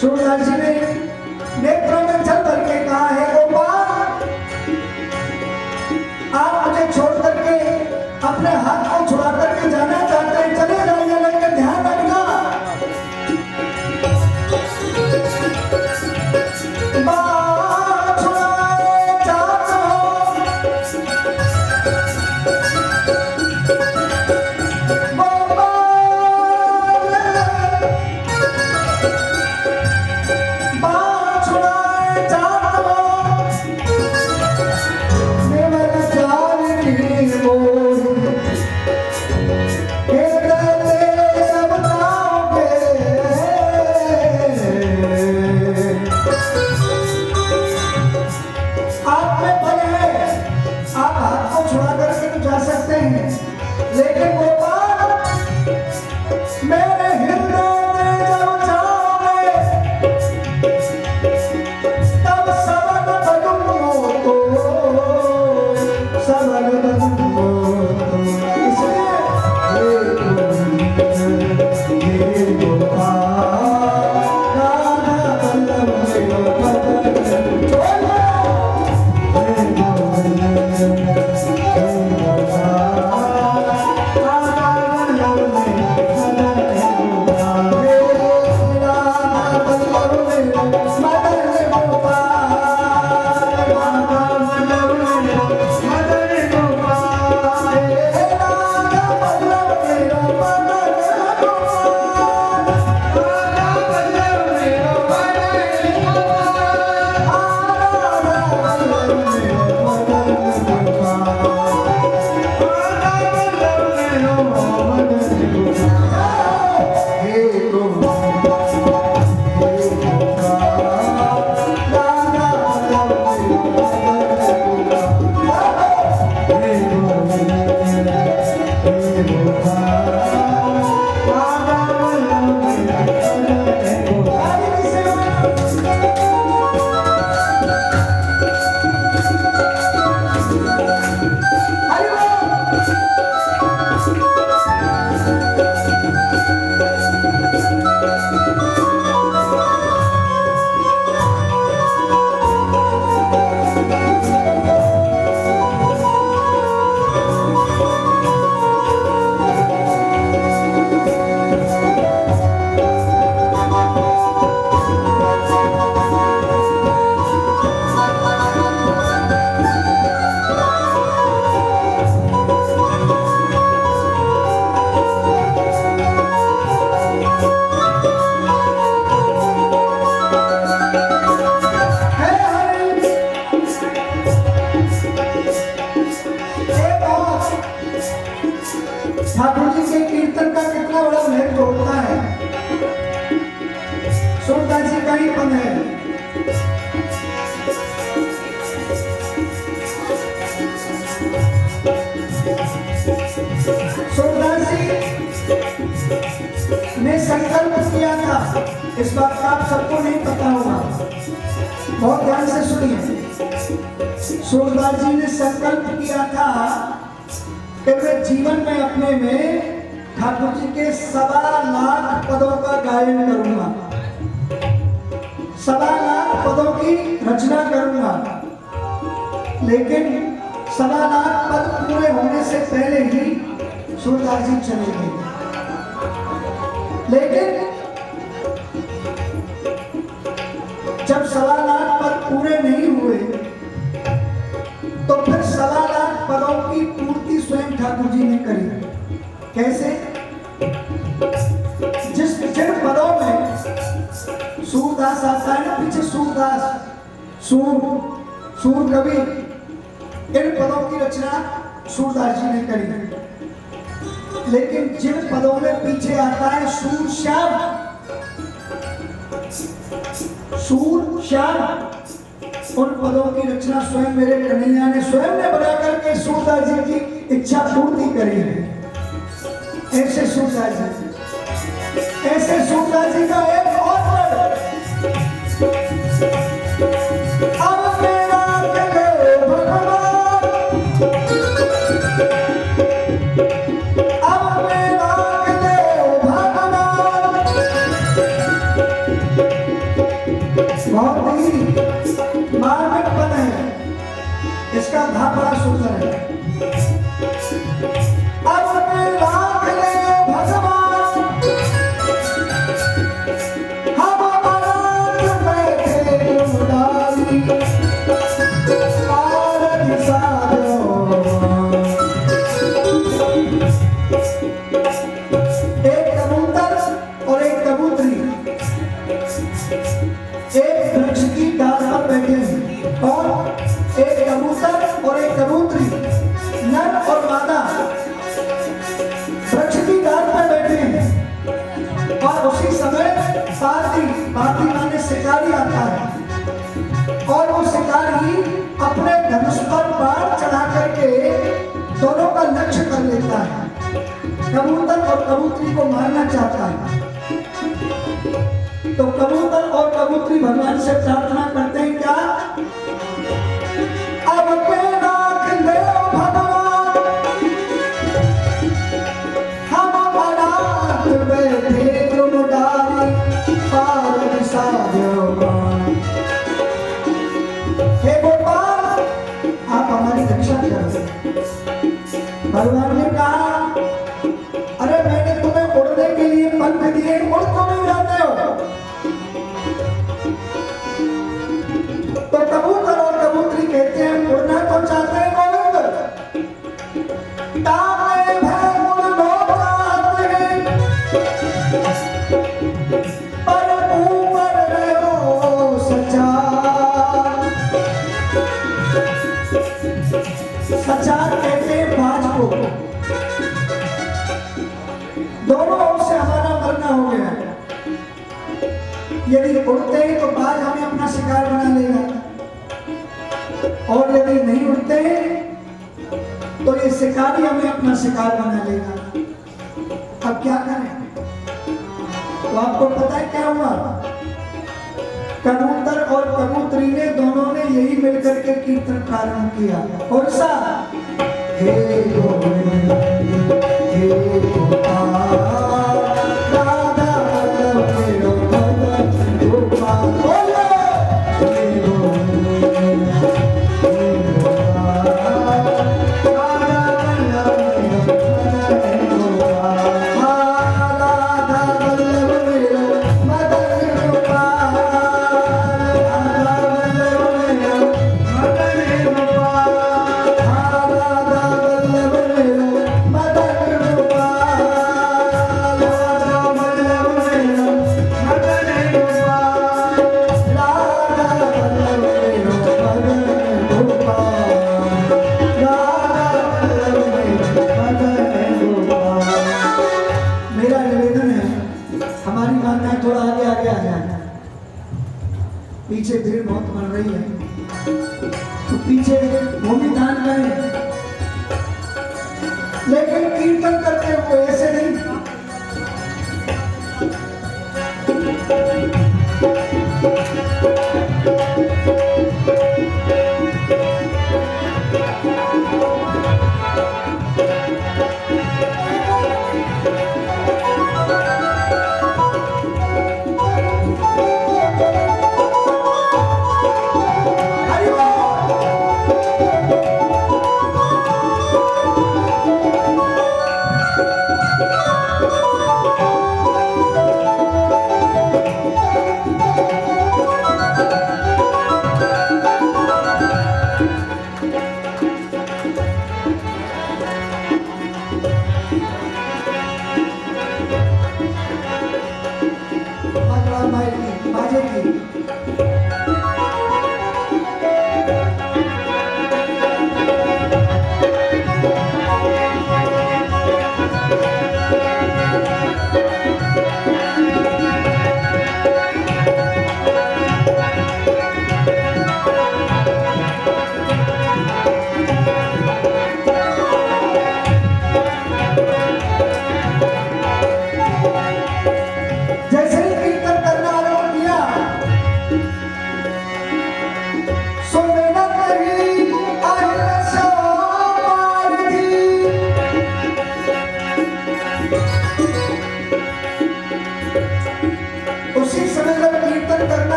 सूरदास जी ने नेत्रों में जल भर के कहा है, गोपाल आप मुझे छोड़ करके अपने हाथ को छुड़ा करके जाना चाहते हैं, चले जाइए, लेकिन ध्यान रखना ठाकुर जी के कीर्तन का कितना बड़ा महत्व होता है। सूरदास जी का ही पद है, सूरदास जी ने संकल्प किया था, इस बात का आप सबको नहीं पता होगा, बहुत ध्यान से सुनिए। सूरदास जी ने संकल्प किया था कि मैं जीवन में अपने में ठाकुर जी के 1.25 लाख पदों का गायन करूंगा, 1.25 लाख पदों की रचना करूंगा, लेकिन 1.25 लाख पद पूरे होने से पहले ही सूरदास जी चले गए। लेकिन जब 1.25 लाख पद पूरे नहीं हुए तो फिर 1.25 लाख पदों की पूर्ति स्वयं ठाकुर जी ने करी। कैसे? जिन पदों में सूरदास आता है ना, पीछे सूरदास, सूर कवि, इन पदों की रचना सूरदास जी ने करी। लेकिन जिन पदों में पीछे आता है सूर श्याम, उन पदों की रचना स्वयं मेरे कन्हैया ने स्वयं ने बना करके सूरदास जी की इच्छा पूर्ति करी है। ऐसे सूरदास जी का एक और पद, अब मेरा कहो भगवान, अब मेरा कहो भगवान, ही मार्मिकपन है, इसका भाव बड़ा सुंदर है। अब में राख ले भगवान, हम अनाथ बैठे उदासी, पारद साधो। एक कबूतर और एक कबूतरी एक वृक्ष की डाल पर बैठे हैं, और एक कबूतर और एक कबूतरी नर और मादा वृक्ष की डाल पर बैठे हैं। और उसी समय पार्थी माने शिकारी आता है, और वो शिकारी अपने धनुष पर बाण चढ़ा करके दोनों का लक्ष्य कर लेता है, कबूतर और कबूतरी को मारना चाहता है। तो कबूतर और कबूतरी भगवान से प्रार्थना करते हैं क्या? अब के राख ले भगवान, हम अनाथ बैठे तुम डाली, पारद साधो। हे गोपाल, आप हमारी रक्षा करो। भगवान ने कहा, अरे मैंने तुम्हें उड़ने के लिए पंख दिए, उड़ क्यों नहीं जाते हो? तो कबूतर और कबूतरी कहते हैं, उड़ना तो चाहते हैं गोविंद, तारे भय उड़ना चाहते हैं, पर ऊपर रहो सचार। सचार कहते हैं बाज को। दोनों ओर से हमारा मरना हो गया। यदि उड़ते हैं तो बाज हमें अपना शिकार बना लेगा, और यदि नहीं उड़ते तो ये शिकारी हमें अपना शिकार बना लेगा। अब क्या करें? तो आपको पता है क्या हुआ? कबूतर और कबूतरी ने दोनों ने यही मिलकर के कीर्तन प्रारंभ किया। कौन सा? हे गोविंद हे गोपाल, राधा वल्लभ मदन गोपाल। बोलो हे गोविंद हे गोपाल, राधा वल्लभ मदन गोपाल, राधा वल्लभ मदन गोपाल, राधा वल्लभ मदन गोपाल, राधा वल्लभ मदन गोपाल, राधा हमारी माताएं थोड़ा आगे आगे आ जाए, पीछे भीड़ बहुत बन रही है तो पीछे भूमि दान करें, लेकिन कीर्तन करते हुए ऐसे नहीं।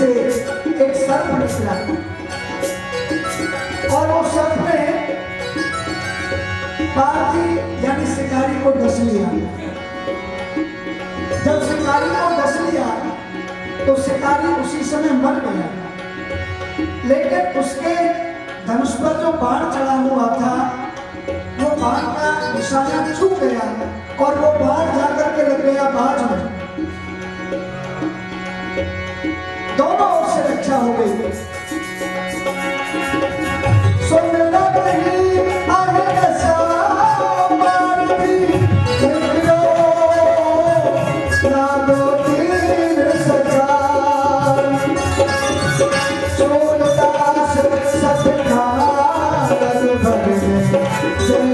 से एक सर्प निकला और वो सर्प ने पार्थी यानी शिकारी को डस लिया। जब शिकारी को डस लिया तो शिकारी उसी समय मर गया, लेकिन उसके धनुष पर जो बाण चढ़ा हुआ था वो बाण का निशाना चूक गया और वो बाण जाकर के लग गया बाज में। दोनों ओर से रक्षा हो गई। सुनना नहीं आगे दशा मारती निकलो ना दो तीन सजा सोनदास सपना कर भरने जय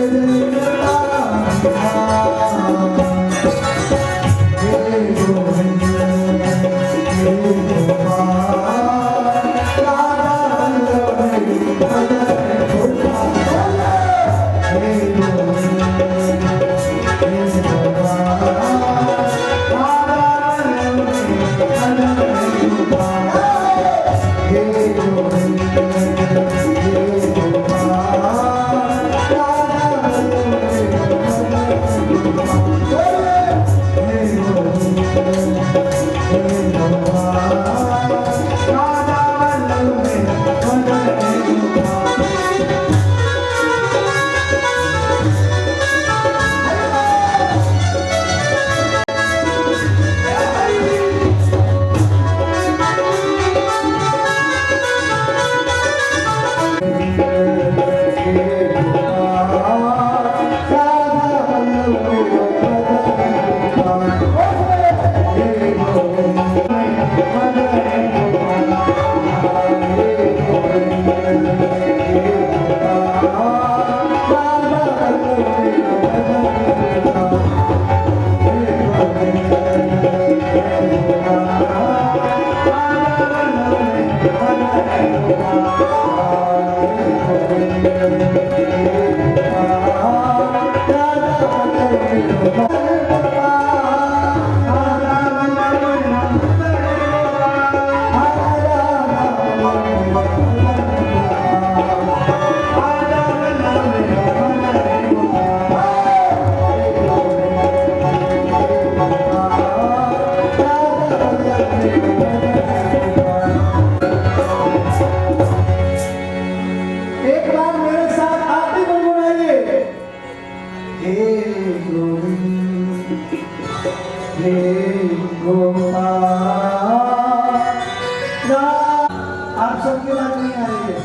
आप सबके बात नहीं आ रही है,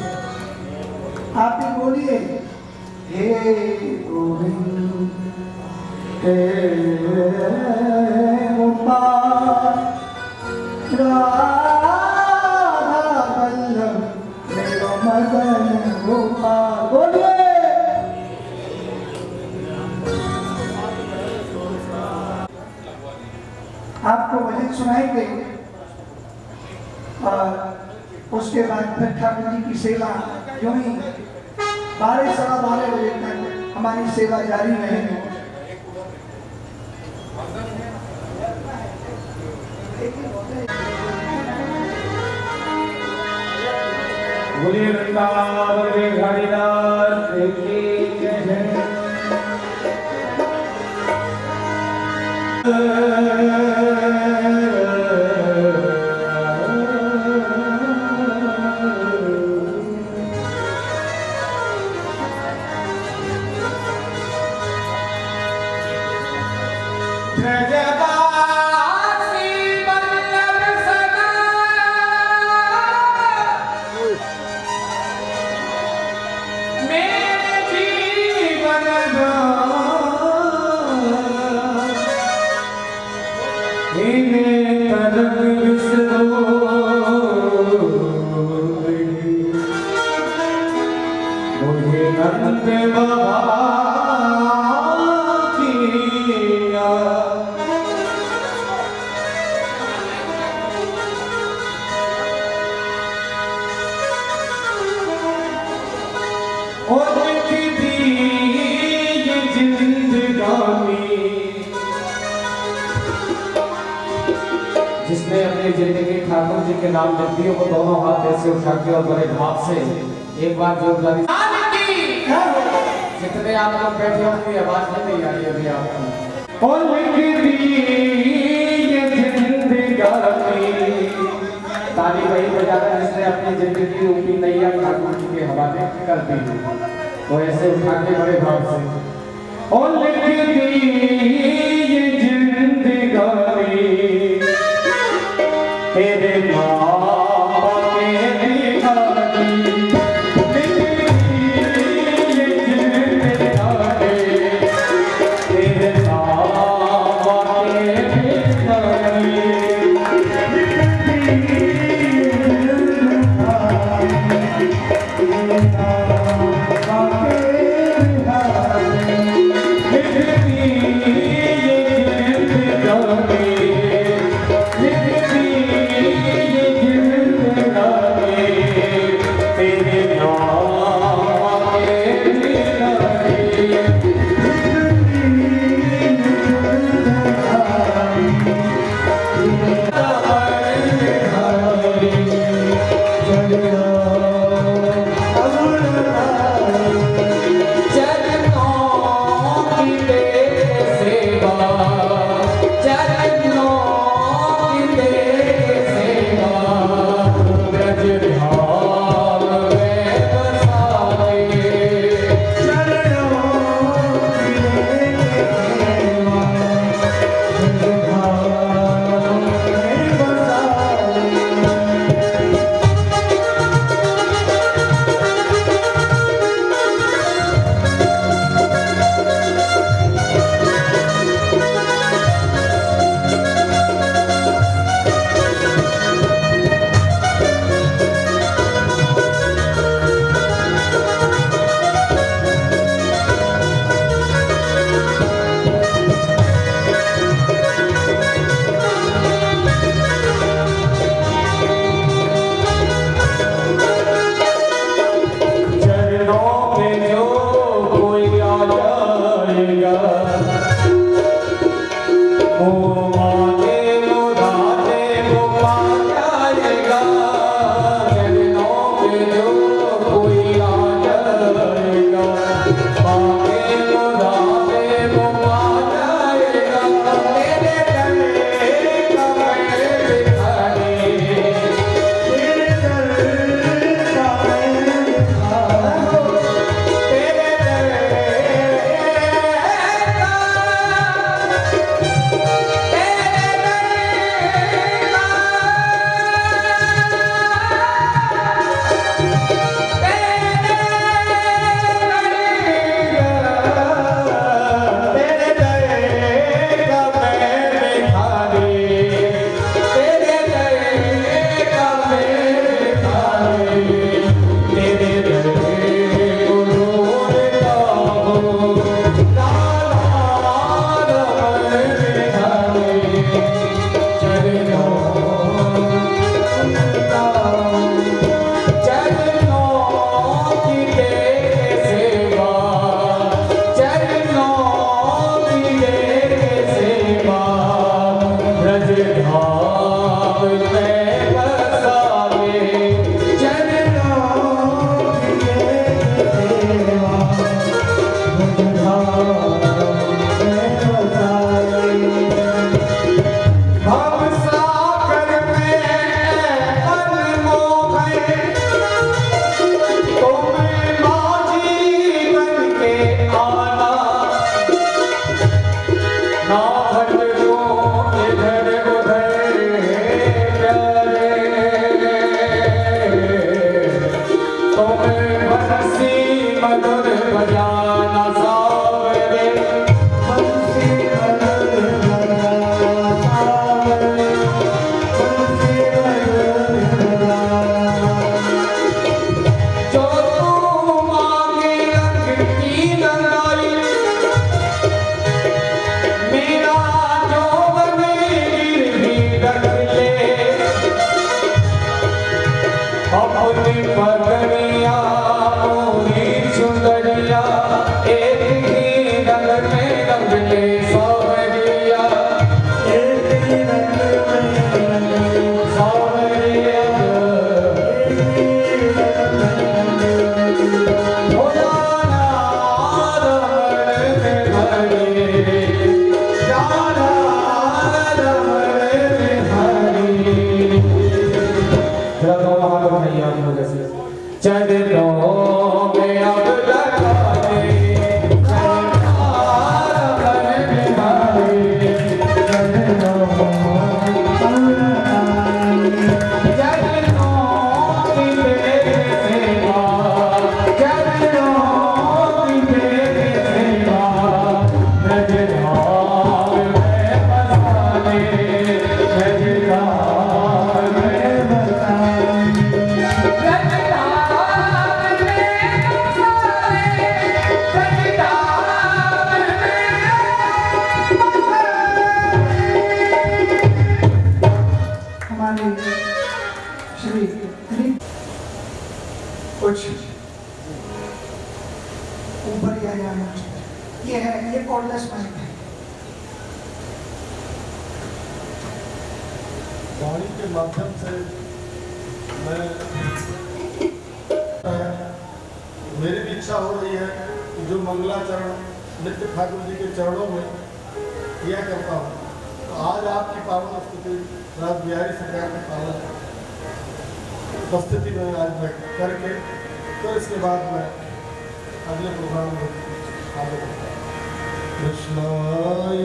आप ही बोलिए। हे गोविंद हे गोपाल राधा वल्लभ मेरो मदन गोपाल, बोलिए। आपको भजन सुनाएंगे और उसके बाद फिर ठाकुर जी की सेवा यूं ही 12 सवा 12 बजे तक हमारी सेवा जारी रहेगी। बोलिए वृंदावन बिहारी दास की जय। जिसने अपनी जिंदगी ठाकुर जी के नाम जप दिए वो दोनों हाथ ऐसे उठा के और बड़े भाव से एक बार जोरदारी जितने आप लोग बैठे होंगे आवाज नहीं आ रही अभी आपको और लिख दी ये जिंदगानी ताली वही बजा रहा है जिसने अपनी जिंदगी रूपी नैया ठाकुर जी के हवाले कर दी तो ऐसे उठा के बड़े भाव से और लिख दी ये जिंदगानी तेरे नाम के दीवानी चरणों में अब लगा दे श्री कुछ ऊपर ही आ जाना। ये है, ये कॉर्डलेस माइक है। वाणी के माध्यम से मैं मेरी भी इच्छा हो रही है कि जो मंगलाचरण नित्य ठाकुर जी के चरणों में किया करता हूँ, तो आज आपकी पावन स्तुति राज बिहारी सरकार की पावन उपस्थिति में आज मैं करके तो इसके बाद मैं अगले प्रोग्राम में आगे बढ़ता हूँ। कृष्णाय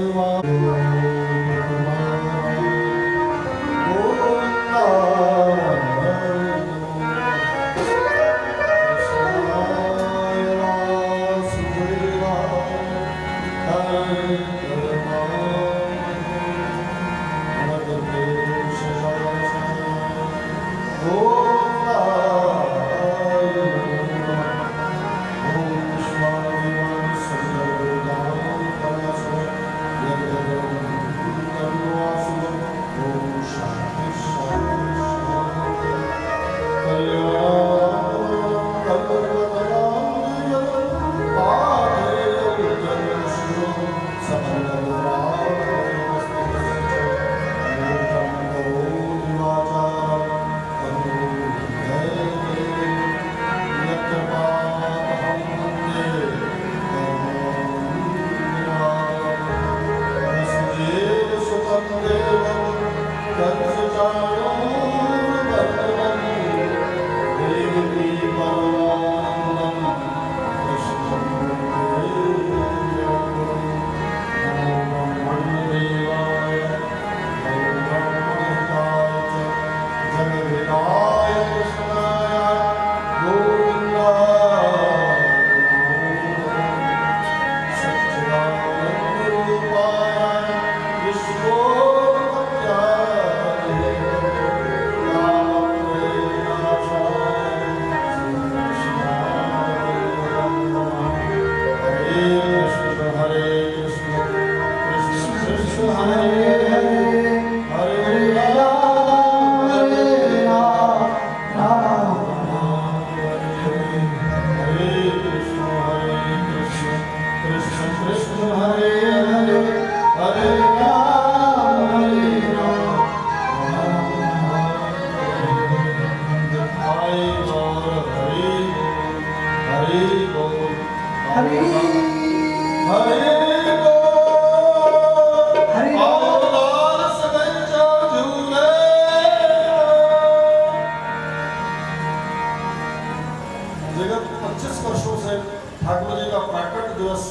विगत 25 वर्षों से ठाकुर जी का प्राकट दिवस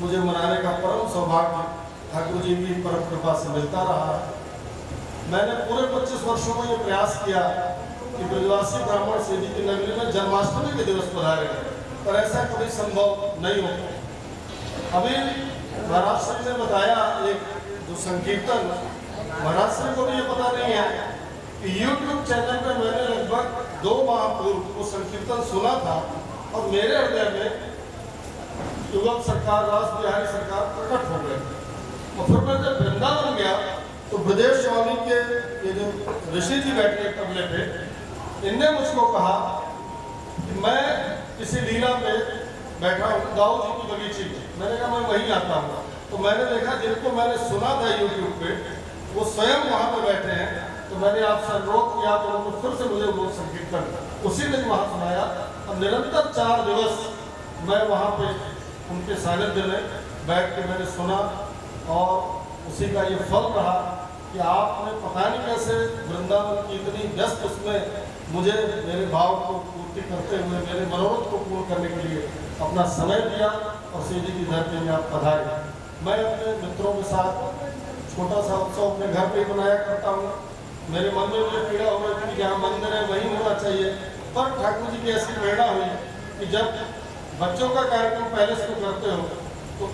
मुझे मनाने का परम सौभाग्य ठाकुर जी की परम कृपा से मिलता रहा है। मैंने पूरे 25 वर्षों में ये प्रयास किया कि ब्रजवासी ब्राह्मण सेठी की नगरी में जन्माष्टमी के दिवस पधारे, पर ऐसा कभी संभव नहीं हो। अभी महाराज श्री ने बताया एक जो संकीर्तन, महाराज श्री को भी ये पता नहीं है कि YouTube चैनल पे मैंने लगभग 2 माह पूर्व वो संकीर्तन सुना था और मेरे हृदय में युगल सरकार, राज बिहारी सरकार प्रकट हो गए। और फिर मैं जब वृंदावन गया तो ब्रजेश स्वामी के ये जो ऋषि जी बैठे तबले पे, इनने मुझको कहा कि मैं किसी लीला पे बैठा हूँ दाऊ जी की बगीची में। मैंने कहा मैं वहीं आता हूँ। तो मैंने देखा जिनको मैंने सुना था YouTube पे वो स्वयं वहाँ पे बैठे हैं, तो मैंने आपसे अनुरोध किया तो उन्होंने फिर से मुझे वो संकीर्तन उसी दिन वहाँ सुनाया। और निरंतर 4 दिवस मैं वहाँ पे उनके सानिध्य में बैठ के मैंने सुना और उसी का ये फल रहा कि आपने पता नहीं कैसे वृंदावन की इतनी व्यस्त उसमें मुझे मेरे भाव को पूर्ति करते हुए मेरे मनोरथ को पूर्ण करने के लिए अपना समय दिया और श्री जी की धरती में आप पधारे। मैं अपने मित्रों के साथ छोटा सा उत्सव अपने घर पे ही बनाया करता हूँ। मेरे मन में मुझे पीड़ा हो रही थी कि जहाँ मंदिर है वहीं होना चाहिए, पर ठाकुर जी की ऐसी प्रेरणा हुई कि जब बच्चों का कार्यक्रम पैलेस में करते हो तो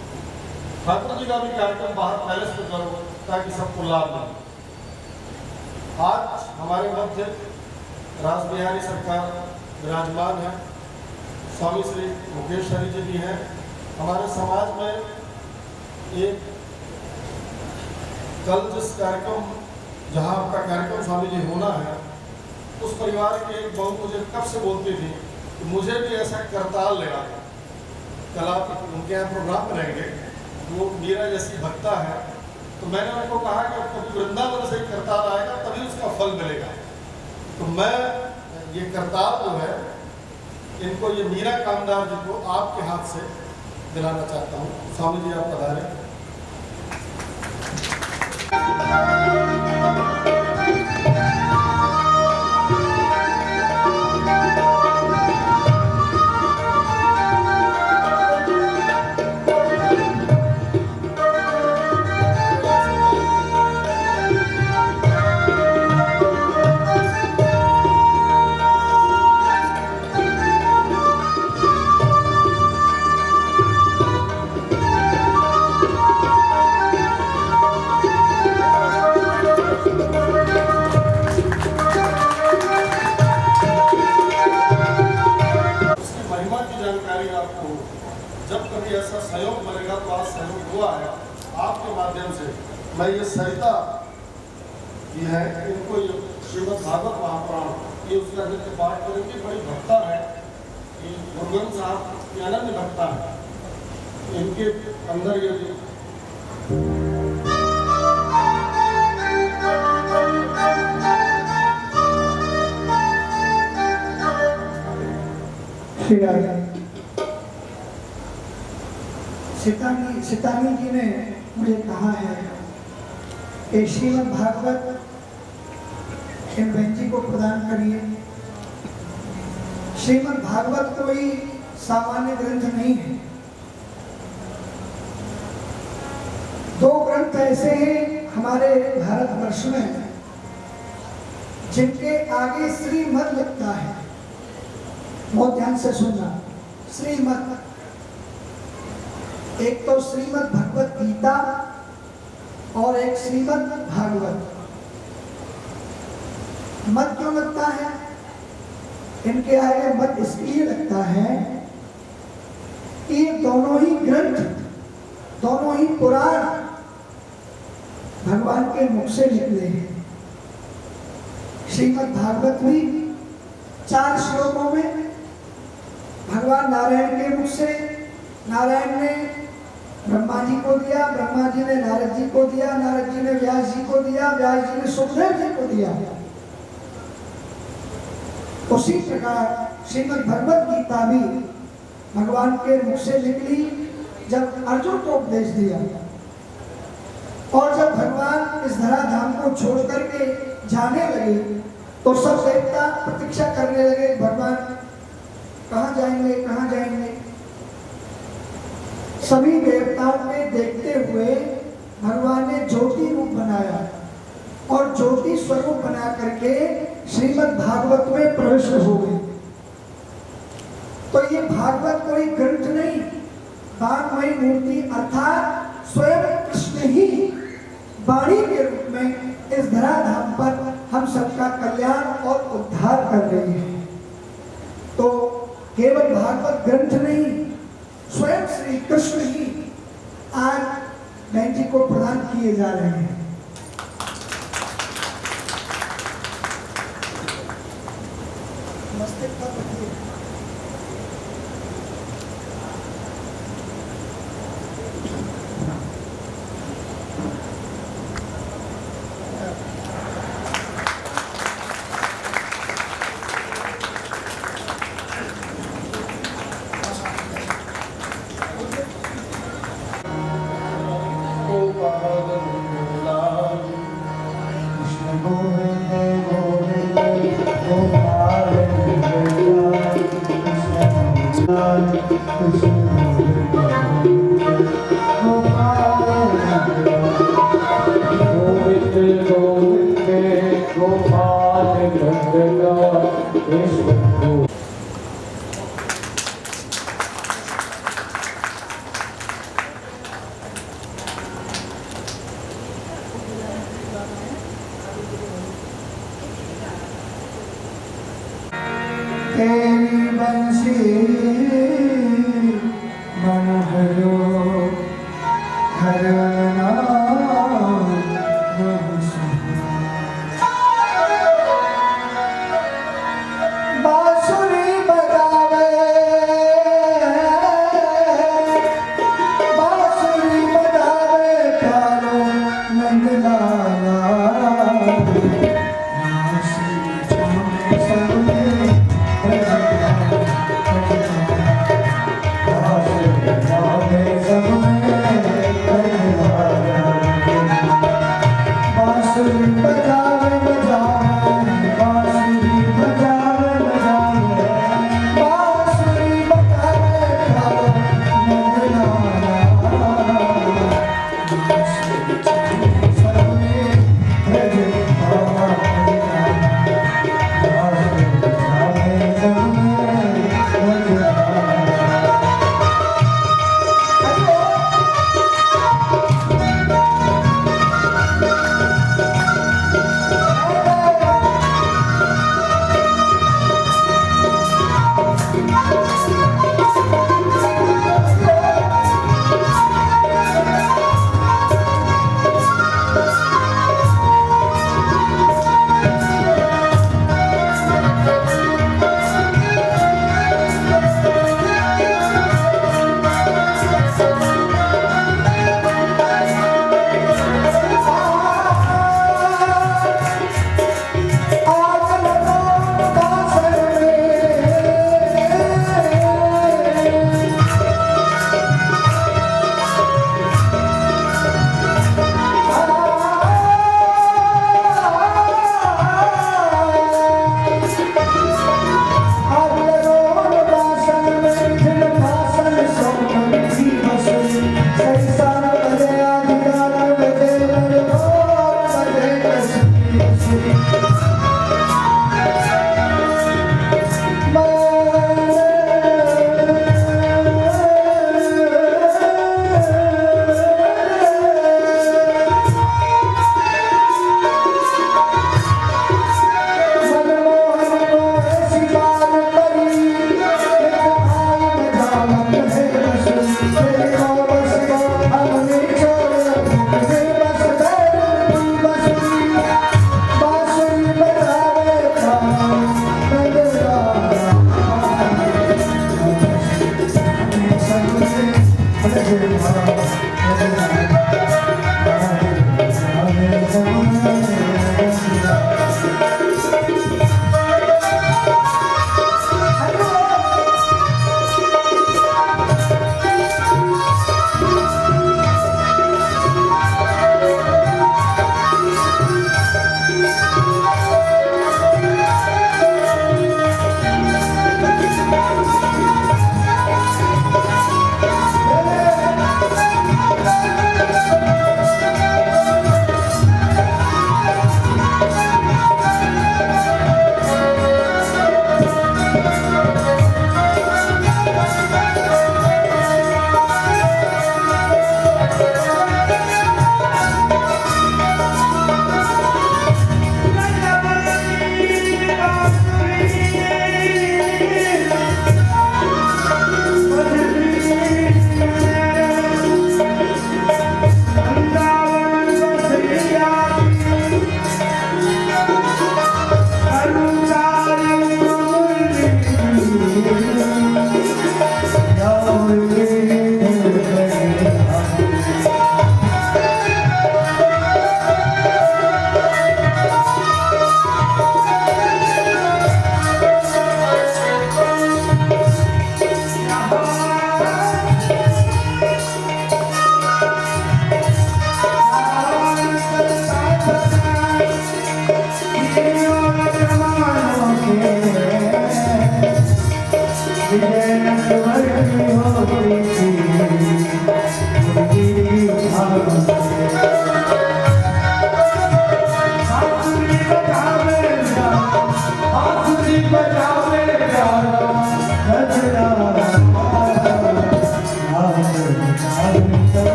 ठाकुर जी का भी कार्यक्रम बाहर पैलेस में करो ताकि सबको लाभ मिले। आज हमारे मध्य राज बिहारी सरकार विराजमान है, स्वामी श्री मुकेश हरि जी भी हैं। हमारे समाज में एक कल जिस कार्यक्रम जहाँ आपका कार्यक्रम स्वामी जी होना है, उस परिवार की एक बहू मुझे कब से बोलती थी कि मुझे भी ऐसा करताल लेना है। कल आप उनके यहाँ प्रोग्राम करेंगे, वो मीरा जैसी भक्ता है, तो मैंने उनको कहा कि कभी वृंदावन से करताल आएगा तभी उसका फल मिलेगा। तो मैं ये करताल जो है इनको, ये मीरा कामदार जी को आपके हाथ से दिलाना चाहता हूँ। स्वामी जी आप पधारें। मैं ये सरिता की है, इनको ये श्रीमद् भागवत महापुराण ये उसका नित्य पाठ करेंगे। बड़ी भक्ता है, ये मुरुगन साहब की अनन्य भक्ता है। इनके अंदर ये सितानी जी ने मुझे कहा है कि श्रीमद् भागवत इन बहन जी को प्रदान करिए। श्रीमद् भागवत कोई सामान्य ग्रंथ नहीं है। दो ग्रंथ ऐसे हैं हमारे भारतवर्ष में जिनके आगे श्रीमद् लगता है। बहुत ध्यान से सुनना, श्रीमद्। एक तो श्रीमद् भगवत गीता और एक श्रीमद् भागवत। मत क्यों लगता है? इनके आगे मत इसलिए लगता है कि ये दोनों ही ग्रंथ, दोनों ही पुराण भगवान के मुख से निकले हैं। श्रीमद् भागवत भी 4 श्लोकों में भगवान नारायण के मुख से, नारायण ने ब्रह्मा जी को दिया, ब्रह्मा जी ने नारद जी को दिया, नारद जी ने व्यास जी को दिया, व्यास जी ने सुखदेव जी को दिया। उसी प्रकार श्रीमद् भगवत गीता भी भगवान के मुख से निकली जब अर्जुन को उपदेश दिया। और जब भगवान इस धराधाम को छोड़ करके जाने लगे तो सब देवता प्रतीक्षा करने लगे, भगवान कहाँ जाएंगे, कहाँ जाएंगे। सभी देवताओं के देखते हुए भगवान ने ज्योति रूप बनाया और ज्योति स्वरूप बना करके श्रीमद् भागवत में प्रवेश हो गए। तो ये भागवत कोई ग्रंथ नहीं, वाङ्मयी मूर्ति अर्थात स्वयं कृष्ण ही वाणी के रूप में इस धराधाम पर हम सबका कल्याण और उद्धार कर रहे हैं। तो केवल भागवत ग्रंथ नहीं, स्वयं श्री कृष्ण ही आज बहन जी को प्रदान किए जा रहे हैं। तेरी बंसी मन हरो हरना बांसुरी बजावे प्यारो नंदलाला नासी चमन सबने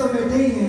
तो बेटे ही हैं।